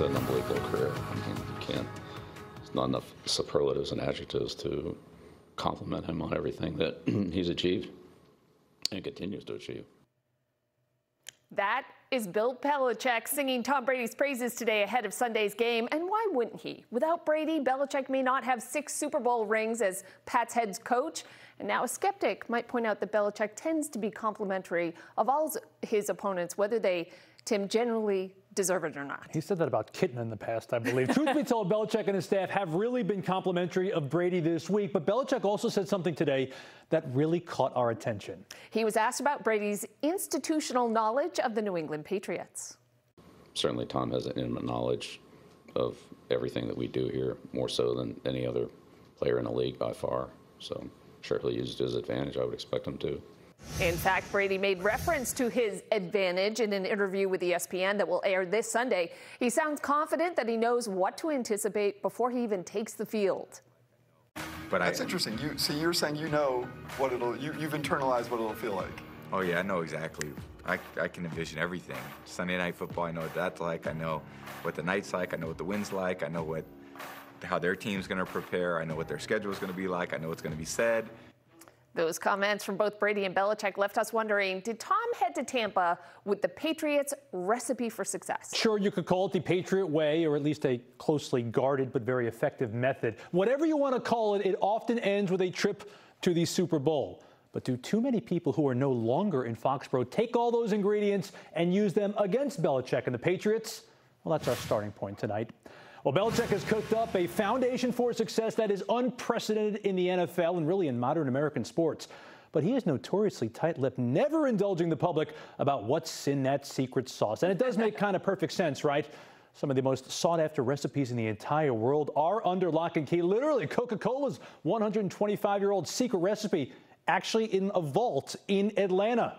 had an unbelievable career. I mean, you can't, there's not enough superlatives and adjectives to compliment him on everything that he's achieved and continues to achieve. That is Bill Belichick singing Tom Brady's praises today ahead of Sunday's game. And why wouldn't he? Without Brady, Belichick may not have 6 Super Bowl rings as Pat's head coach. And now a skeptic might point out that Belichick tends to be complimentary of all his opponents, whether they, Tim, generally deserve it or not. He said that about Kitten in the past, I believe. Truth be told, Belichick and his staff have really been complimentary of Brady this week, but Belichick also said something today that really caught our attention. He was asked about Brady's institutional knowledge of the New England Patriots. Certainly Tom has an intimate knowledge of everything that we do here, more so than any other player in the league by far. So sure, he'll use it to his advantage. I would expect him to. In fact, Brady made reference to his advantage in an interview with ESPN that will air this Sunday. He sounds confident that he knows what to anticipate before he even takes the field. But that's interesting. So you're saying you know what you've internalized what it'll feel like. Oh yeah, I know exactly. I can envision everything. Sunday Night Football, I know what that's like. I know what the night's like. I know what the wind's like. I know how their team's going to prepare. I know what their schedule is going to be like. I know what's going to be said. Those comments from both Brady and Belichick left us wondering, did Tom head to Tampa with the Patriots' recipe for success? Sure, you could call it the Patriot way, or at least a closely guarded but very effective method. Whatever you want to call it, it often ends with a trip to the Super Bowl. But do too many people who are no longer in Foxborough take all those ingredients and use them against Belichick and the Patriots? Well, that's our starting point tonight. Well, Belichick has cooked up a foundation for success that is unprecedented in the NFL and really in modern American sports. But he is notoriously tight-lipped, never indulging the public about what's in that secret sauce. And it does make kind of perfect sense, right? Some of the most sought-after recipes in the entire world are under lock and key. Literally, Coca-Cola's 125-year-old secret recipe actually in a vault in Atlanta.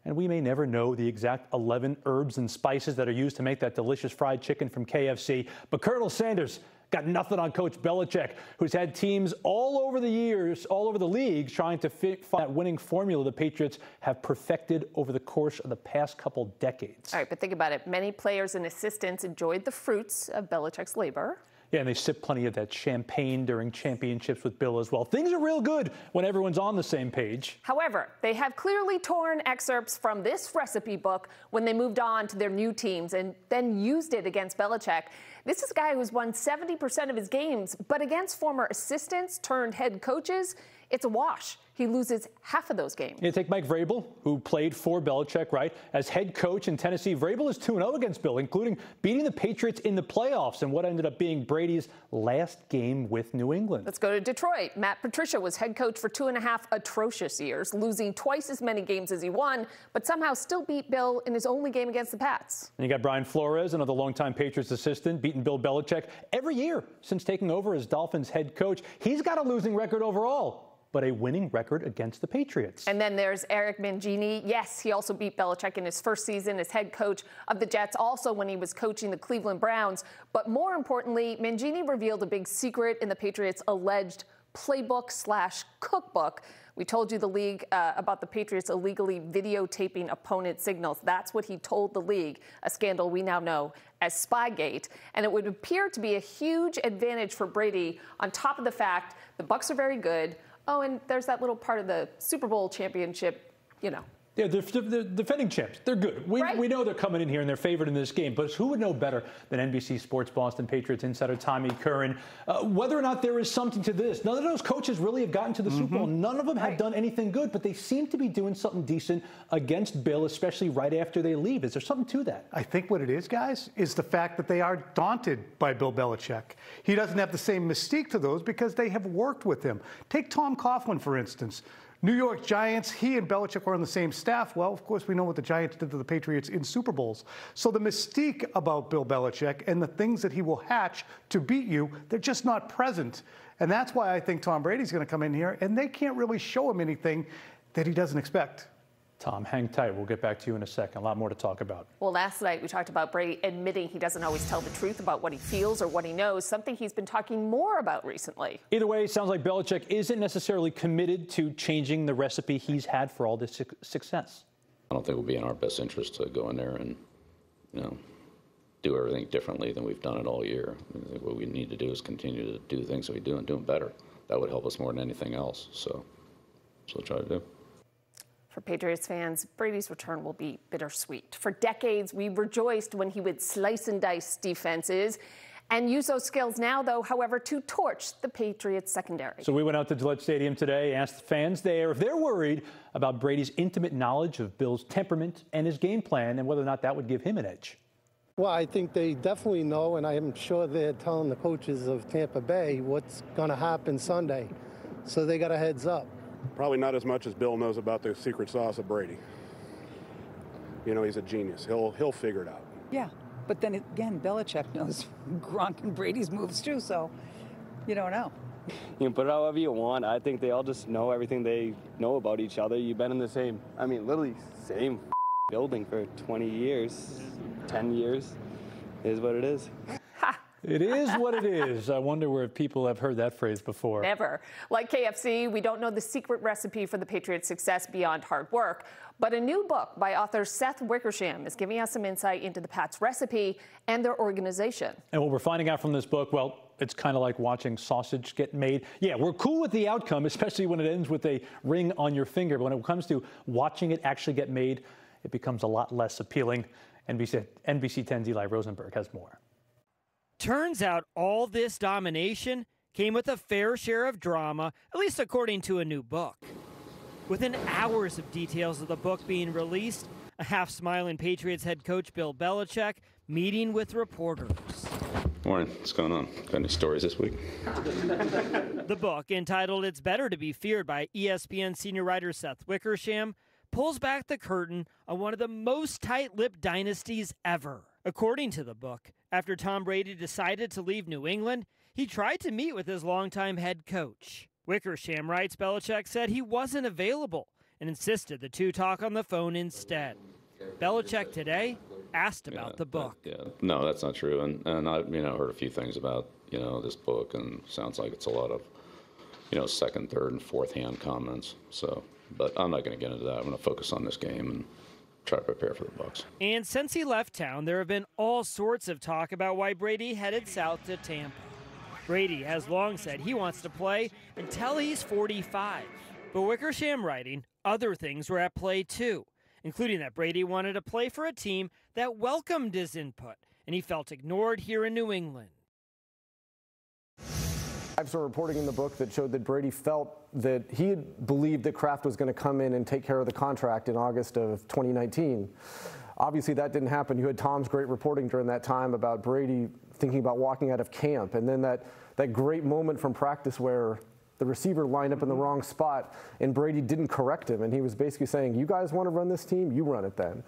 And we may never know the exact 11 herbs and spices that are used to make that delicious fried chicken from KFC. But Colonel Sanders got nothing on Coach Belichick, who's had teams all over the years, all over the league, trying to find that winning formula the Patriots have perfected over the course of the past couple decades. All right, but think about it. Many players and assistants enjoyed the fruits of Belichick's labor. Yeah, and they sip plenty of that champagne during championships with Bill as well. Things are real good when everyone's on the same page. However, they have clearly torn excerpts from this recipe book when they moved on to their new teams and then used it against Belichick. This is a guy who's won 70% of his games, but against former assistants turned head coaches, it's a wash. He loses half of those games. You take Mike Vrabel, who played for Belichick, right? As head coach in Tennessee, Vrabel is 2-0 against Bill, including beating the Patriots in the playoffs in what ended up being Brady's last game with New England. Let's go to Detroit. Matt Patricia was head coach for 2.5 atrocious years, losing twice as many games as he won, but somehow still beat Bill in his only game against the Pats. And you got Brian Flores, another longtime Patriots assistant, beating Bill Belichick every year since taking over as Dolphins head coach. He's got a losing record overall, but a winning record against the Patriots. And then there's Eric Mangini. Yes, he also beat Belichick in his first season as head coach of the Jets, also when he was coaching the Cleveland Browns. But more importantly, Mangini revealed a big secret in the Patriots' alleged playbook/cookbook. We told you the league about the Patriots illegally videotaping opponent signals. That's what he told the league, a scandal we now know as Spygate. And it would appear to be a huge advantage for Brady on top of the fact the Bucs are very good. Oh, and there's that little part of the Super Bowl championship, you know. Yeah, they're defending champs. They're good. We know they're coming in here and they're favored in this game. But who would know better than NBC Sports Boston Patriots insider Tommy Curran whether or not there is something to this? None of those coaches really have gotten to the Super Bowl. None of them have done anything good, but they seem to be doing something decent against Bill, especially right after they leave. Is there something to that? I think what it is, guys, is the fact that they are daunted by Bill Belichick. He doesn't have the same mystique to those because they have worked with him. Take Tom Coughlin, for instance. New York Giants, he and Belichick were on the same staff. Well, of course, we know what the Giants did to the Patriots in Super Bowls. So the mystique about Bill Belichick and the things that he will hatch to beat you, they're just not present. And that's why I think Tom Brady's going to come in here, and they can't really show him anything that he doesn't expect. Tom, hang tight. We'll get back to you in a second. A lot more to talk about. Well, last night we talked about Brady admitting he doesn't always tell the truth about what he feels or what he knows, something he's been talking more about recently. Either way, it sounds like Belichick isn't necessarily committed to changing the recipe he's had for all this success. I don't think it would be in our best interest to go in there and, do everything differently than we've done it all year. I think what we need to do is continue to do the things that we do and do them better. That would help us more than anything else. So that's what we'll try to do. For Patriots fans, Brady's return will be bittersweet. For decades, we rejoiced when he would slice and dice defenses and use those skills now, though, however, to torch the Patriots secondary. So we went out to Gillette Stadium today, asked fans there if they're worried about Brady's intimate knowledge of Bill's temperament and his game plan and whether or not that would give him an edge. Well, I think they definitely know, and I'm sure they're telling the coaches of Tampa Bay what's going to happen Sunday. So they got a heads up. Probably not as much as Bill knows about the secret sauce of Brady. You know, he's a genius. He'll figure it out. Yeah, but then again, Belichick knows Gronk and Brady's moves too, so you don't know. You can put it however you want. I think they all just know everything they know about each other. You've been in the same, literally same building for 20 years, 10 years. It is what it is. It is what it is. I wonder where people have heard that phrase before. Never. Like KFC, we don't know the secret recipe for the Patriots' success beyond hard work. But a new book by author Seth Wickersham is giving us some insight into the Pats' recipe and their organization. And what we're finding out from this book, well, it's kind of like watching sausage get made. Yeah, we're cool with the outcome, especially when it ends with a ring on your finger. But when it comes to watching it actually get made, it becomes a lot less appealing. NBC 10's Eli Rosenberg has more. Turns out all this domination came with a fair share of drama, at least according to a new book. Within hours of details of the book being released, a half-smiling Patriots head coach Bill Belichick meeting with reporters. Morning, what's going on? Got any stories this week? The book, entitled It's Better to Be Feared by ESPN senior writer Seth Wickersham, pulls back the curtain on one of the most tight-lipped dynasties ever. According to the book, after Tom Brady decided to leave New England, he tried to meet with his longtime head coach. Wickersham writes Belichick said he wasn't available and insisted the two talk on the phone instead. Belichick today asked about the book. No, that's not true. And I heard a few things about, this book, and sounds like it's a lot of, second, third, and fourth hand comments. So, but I'm not going to get into that. I'm going to focus on this game and try to prepare for the Bucs. And since he left town, there have been all sorts of talk about why Brady headed south to Tampa. Brady has long said he wants to play until he's 45. But Wickersham writing, other things were at play too, including that Brady wanted to play for a team that welcomed his input, and he felt ignored here in New England. I have some reporting in the book that showed that Brady felt that he had believed that Kraft was going to come in and take care of the contract in August of 2019. Obviously, that didn't happen. You had Tom's great reporting during that time about Brady thinking about walking out of camp, and then that great moment from practice where the receiver lined up in the wrong spot and Brady didn't correct him, and he was basically saying, you guys want to run this team? You run it then.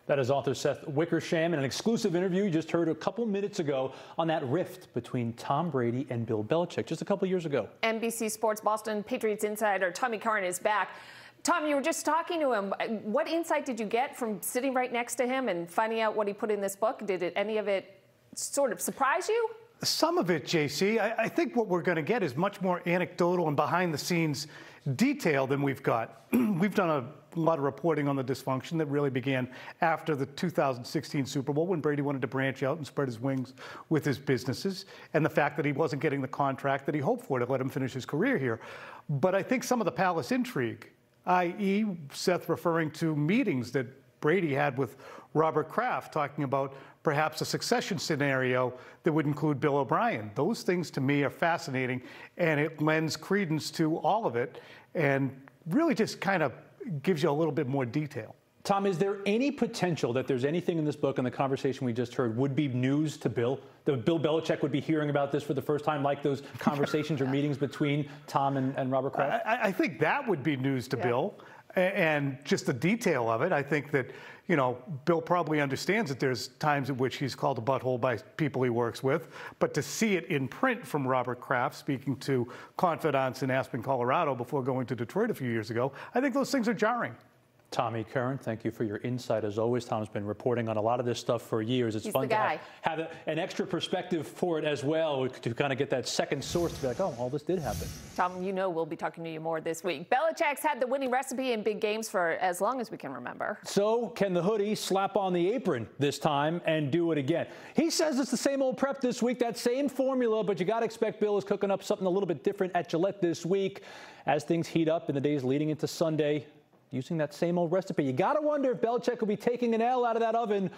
That is author Seth Wickersham in an exclusive interview you just heard a couple minutes ago on that rift between Tom Brady and Bill Belichick just a couple years ago. NBC Sports Boston Patriots insider Tommy Curran is back. Tom, you were just talking to him. What insight did you get from sitting right next to him and finding out what he put in this book? Did any of it sort of surprise you? Some of it, JC. I think what we're going to get is much more anecdotal and behind-the-scenes detail than we've got. We've done a lot of reporting on the dysfunction that really began after the 2016 Super Bowl when Brady wanted to branch out and spread his wings with his businesses, and the fact that he wasn't getting the contract that he hoped for to let him finish his career here. But I think some of the palace intrigue, i.e. Seth referring to meetings that Brady had with Robert Kraft talking about perhaps a succession scenario that would include Bill O'Brien. Those things to me are fascinating, and it lends credence to all of it and really just kind of gives you a little bit more detail. Tom, is there any potential that there's anything in this book and the conversation we just heard would be news to Bill? That Bill Belichick would be hearing about this for the first time, like those conversations or meetings between Tom and Robert Kraft? I think that would be news to Bill. And just the detail of it, I think that, Bill probably understands that there's times at which he's called a butthole by people he works with, but to see it in print from Robert Kraft speaking to confidants in Aspen, Colorado before going to Detroit a few years ago, I think those things are jarring. Tommy Curran, thank you for your insight as always. Tom's been reporting on a lot of this stuff for years. It's fun to have an extra perspective for it as well, to kind of get that second source to be like, oh, all this did happen. Tom, you know we'll be talking to you more this week. Belichick's had the winning recipe in big games for as long as we can remember. So can the hoodie slap on the apron this time and do it again? He says it's the same old prep this week, that same formula, but you got to expect Bill is cooking up something a little bit different at Gillette this week as things heat up in the days leading into Sunday. Using that same old recipe. You got to wonder if Belichick will be taking an L out of that oven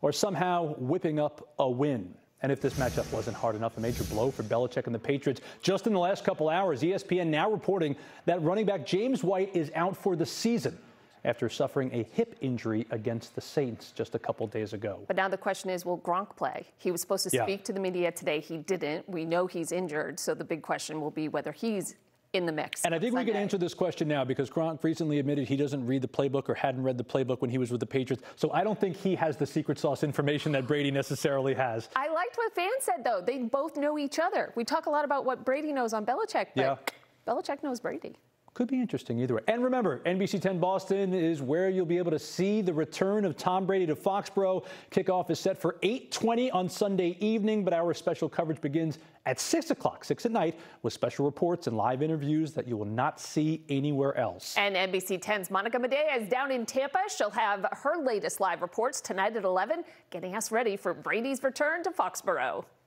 or somehow whipping up a win. And if this matchup wasn't hard enough, a major blow for Belichick and the Patriots. Just in the last couple hours, ESPN now reporting that running back James White is out for the season after suffering a hip injury against the Saints just a couple days ago. But now the question is, will Gronk play? He was supposed to speak to the media today. He didn't. We know he's injured. So the big question will be whether he's in the mix. And I think we can answer this question now because Gronk recently admitted he doesn't read the playbook or hadn't read the playbook when he was with the Patriots. So I don't think he has the secret sauce information that Brady necessarily has. I liked what fans said, though. They both know each other. We talk a lot about what Brady knows on Belichick, but Belichick knows Brady. Could be interesting either way. And remember, NBC 10 Boston is where you'll be able to see the return of Tom Brady to Foxborough. Kickoff is set for 8:20 on Sunday evening, but our special coverage begins at 6 o'clock, 6 at night, with special reports and live interviews that you will not see anywhere else. And NBC 10's Monica Medea is down in Tampa. She'll have her latest live reports tonight at 11, getting us ready for Brady's return to Foxborough.